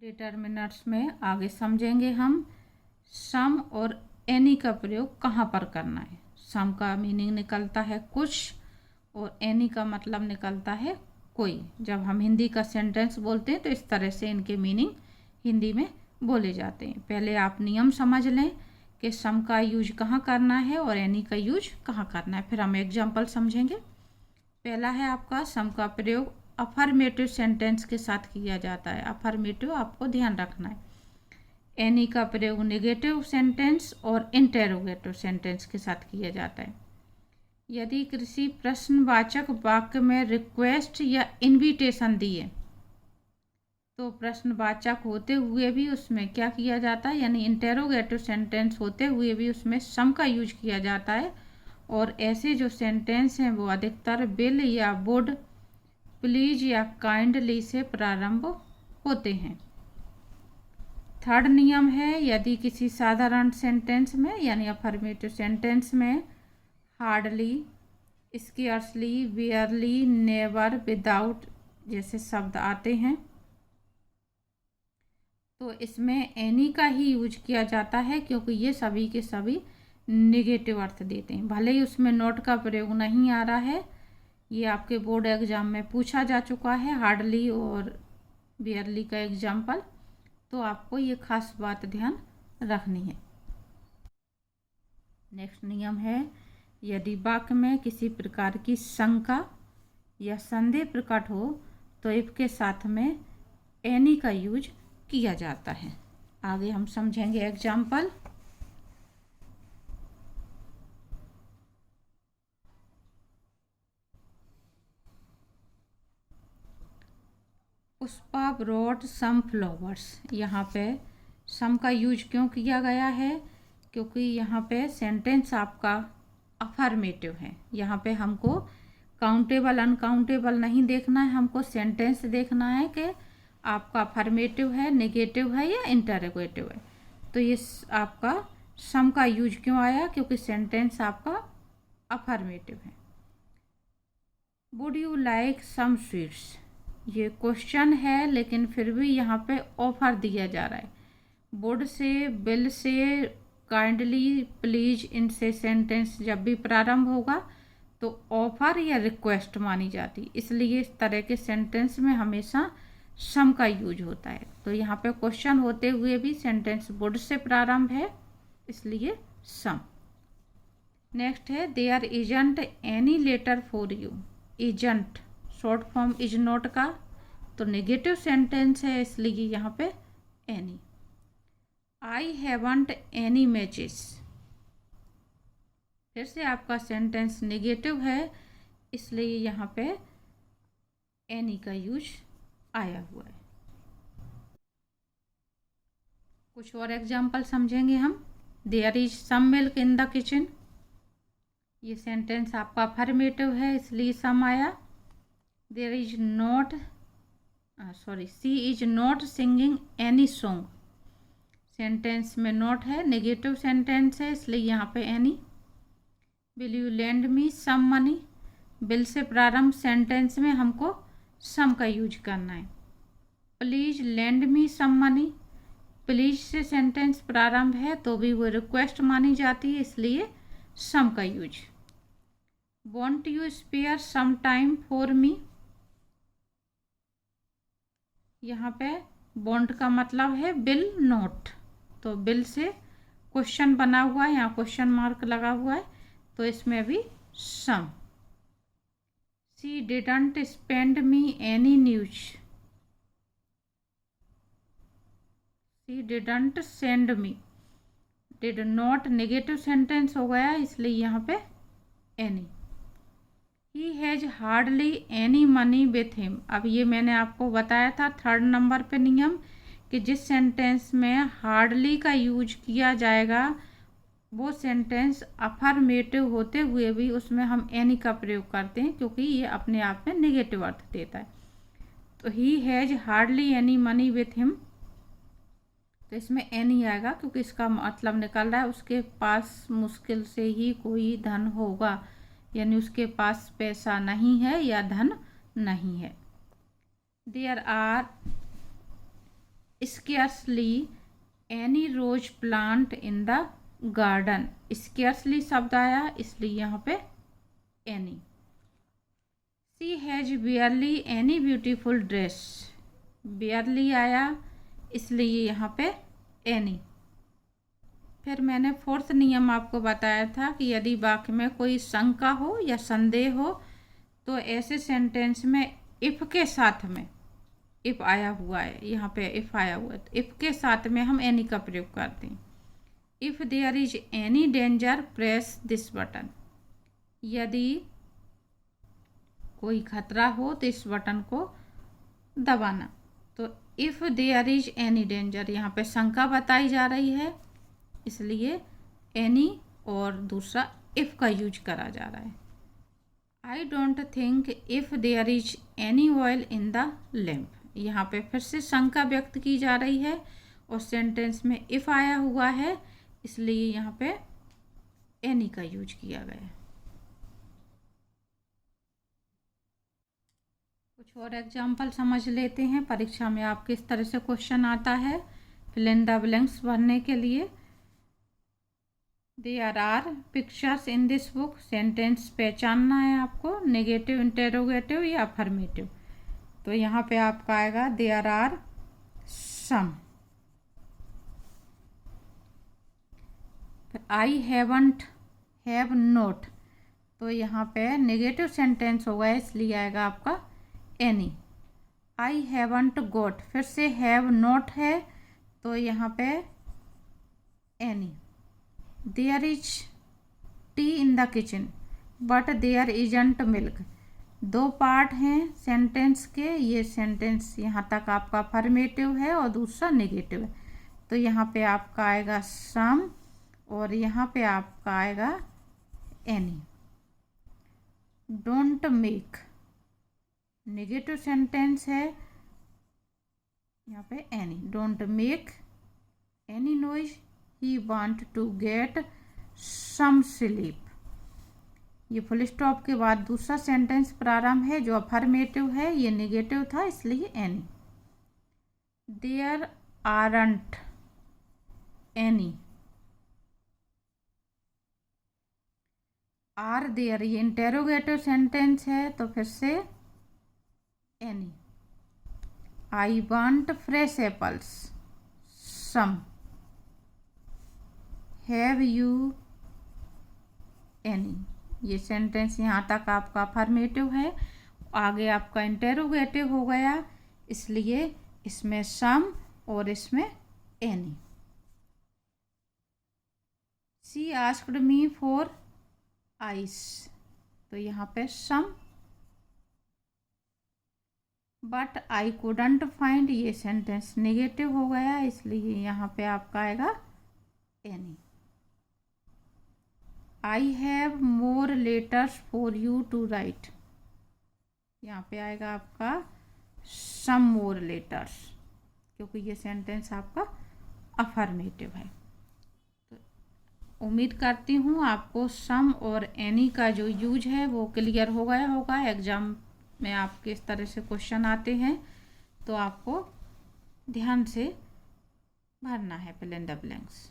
Determiners में आगे समझेंगे हम सम और एनी का प्रयोग कहाँ पर करना है। सम का मीनिंग निकलता है कुछ और एनी का मतलब निकलता है कोई। जब हम हिंदी का सेंटेंस बोलते हैं तो इस तरह से इनके मीनिंग हिंदी में बोले जाते हैं। पहले आप नियम समझ लें कि सम का यूज कहाँ करना है और एनी का यूज कहाँ करना है, फिर हम एग्जाम्पल समझेंगे। पहला है आपका सम का प्रयोग अफर्मेटिव सेंटेंस के साथ किया जाता है। अफर्मेटिव आपको ध्यान रखना है। एनी का प्रयोग नेगेटिव सेंटेंस और इंटेरोगेटिव सेंटेंस के साथ किया जाता है। यदि किसी प्रश्नवाचक वाक्य में रिक्वेस्ट या इनविटेशन दिए तो प्रश्नवाचक होते हुए भी उसमें क्या किया जाता है, यानी इंटेरोगेटिव सेंटेंस होते हुए भी उसमें सम का यूज किया जाता है। और ऐसे जो सेंटेंस हैं वो अधिकतर विल या वुड, प्लीज या काइंडली से प्रारंभ होते हैं। थर्ड नियम है, यदि किसी साधारण सेंटेंस में यानी अफर्मेटिव सेंटेंस में हार्डली, स्केर्सली, बेयरली, नेवर, विदाउट जैसे शब्द आते हैं तो इसमें एनी का ही यूज किया जाता है, क्योंकि ये सभी के सभी नेगेटिव अर्थ देते हैं। भले ही उसमें नॉट का प्रयोग नहीं आ रहा है, ये आपके बोर्ड एग्जाम में पूछा जा चुका है, हार्डली और बेयरली का एग्जाम्पल, तो आपको ये खास बात ध्यान रखनी है। नेक्स्ट नियम है, यदि वाक्य में किसी प्रकार की शंका या संदेह प्रकट हो तो इफ के साथ में एनी का यूज किया जाता है। आगे हम समझेंगे example. Pushpa brought some flowers. यहाँ पे सम का यूज क्यों किया गया है, क्योंकि यहाँ पे सेंटेंस आपका अफर्मेटिव है। यहाँ पे हमको काउंटेबल अनकाउंटेबल नहीं देखना है, हमको सेंटेंस देखना है कि आपका अफर्मेटिव है, नेगेटिव है या इंटरोगेटिव है। तो ये आपका सम का यूज क्यों आया, क्योंकि सेंटेंस आपका अफर्मेटिव है। Would you like some sweets, ये क्वेश्चन है लेकिन फिर भी यहाँ पे ऑफर दिया जा रहा है। Would say, will say, kindly, please इनसे सेंटेंस जब भी प्रारंभ होगा तो ऑफर या रिक्वेस्ट मानी जाती, इसलिए इस तरह के सेंटेंस में हमेशा सम का यूज होता है। तो यहाँ पे क्वेश्चन होते हुए भी सेंटेंस वुड से प्रारंभ है, इसलिए सम। नेक्स्ट है, there isn't any letter for you. Isn't short form is not का, तो नेगेटिव सेंटेंस है, इसलिए यहाँ पे any. I haven't any matches, फिर से आपका सेंटेंस नेगेटिव है, इसलिए यहाँ पे एनी का यूज आया हुआ है। कुछ और एग्जाम्पल समझेंगे हम। There is some milk in the kitchen, ये सेंटेंस आपका अफर्मेटिव है, इसलिए सम आया। There is not she is not singing any song, sentence में नॉट है, नेगेटिव सेंटेंस है, इसलिए यहाँ पे any. Will you lend me some money, will से प्रारंभ सेंटेंस में हमको सम का यूज करना है। Please lend me some money, please से सेंटेंस प्रारंभ है तो भी वो रिक्वेस्ट मानी जाती है, इसलिए सम का use. Won't you spare some time for me, यहाँ पे वॉन्ट का मतलब है विल नॉट, तो विल से क्वेश्चन बना हुआ है, यहाँ क्वेश्चन मार्क लगा हुआ है, तो इसमें भी sum. She didn't spend me any news, she didn't send me, did not negative sentence हो गया, इसलिए यहाँ पे any. He has hardly any money with him, अब ये मैंने आपको बताया था थर्ड नंबर पे नियम कि जिस सेंटेंस में हार्डली का यूज किया जाएगा वो सेंटेंस अफर्मेटिव होते हुए भी उसमें हम एनी का प्रयोग करते हैं, क्योंकि ये अपने आप में नेगेटिव अर्थ देता है। तो ही has hardly any money with him, तो इसमें एनी आएगा, क्योंकि इसका मतलब निकल रहा है उसके पास मुश्किल से ही कोई धन होगा, यानी उसके पास पैसा नहीं है या धन नहीं है। There are scarcely any rose plant in the garden. Scarcely शब्द आया इसलिए यहाँ पे any. She has barely any beautiful dress. Barely आया इसलिए यहाँ पे एनी। फिर मैंने फोर्थ नियम आपको बताया था कि यदि वाक्य में कोई शंका हो या संदेह हो तो ऐसे सेंटेंस में इफ के साथ में, इफ आया हुआ है यहाँ पे, इफ आया हुआ है तो इफ के साथ में हम एनी का प्रयोग करते हैं। If there is any danger press this button. यदि कोई खतरा हो तो इस बटन को दबाना। तो if there is any danger, यहाँ पे शंका बताई जा रही है इसलिए एनी और दूसरा इफ का यूज करा जा रहा है। I don't think if there is any oil in the lamp. यहाँ पे फिर से शंका व्यक्त की जा रही है और सेंटेंस में इफ आया हुआ है इसलिए यहाँ पे एनी का यूज किया गया है। कुछ और एग्जाम्पल समझ लेते हैं। परीक्षा में आप किस तरह से क्वेश्चन आता है फिल इन द ब्लैंक्स भरने के लिए। There are pictures in this book. Sentence पहचानना है आपको, नेगेटिव, इंटेरोगेटिव या अफर्मेटिव। तो यहाँ पे आपका आएगा there are some. I haven't, have not, तो यहाँ पे नेगेटिव सेंटेंस होगा इसलिए आएगा आपका एनी। आई हैवंट गोट, फिर से हैव नोट है तो यहाँ पे any. There is tea in the kitchen but there isn't milk. दो पार्ट हैं सेंटेंस के, ये सेंटेंस यहाँ तक आपका अफर्मेटिव है और दूसरा नेगेटिव है। तो यहाँ पे आपका आएगा सम और यहाँ पे आपका आएगा any. Don't make, negative sentence है, यहाँ पे any. Don't make any noise, he want to get some sleep. ये फुल स्टॉप के बाद दूसरा सेंटेंस प्रारंभ है जो अफर्मेटिव है, ये नेगेटिव था इसलिए any. There aren't any, are there, ये इंटेरोगेटिव सेंटेंस है तो फिर से any. I want fresh apples, some. Have you any, ये सेंटेंस यहाँ तक आपका अफर्मेटिव है, आगे आपका इंटेरोगेटिव हो गया इसलिए इसमें सम और इसमें any. She asked me for ice, तो यहाँ पे some. But I couldn't find, ये सेंटेंस नेगेटिव हो गया इसलिए यहाँ पे आपका आएगा any. I have more letters for you to write, यहाँ पे आएगा आपका सम मोर लेटर्स क्योंकि ये सेंटेंस आपका अफर्मेटिव है। तो उम्मीद करती हूँ आपको सम और एनी का जो यूज है वो क्लियर हो गया होगा। एग्जाम में आपके इस तरह से क्वेश्चन आते हैं तो आपको ध्यान से भरना है फिल इन द ब्लैंक्स।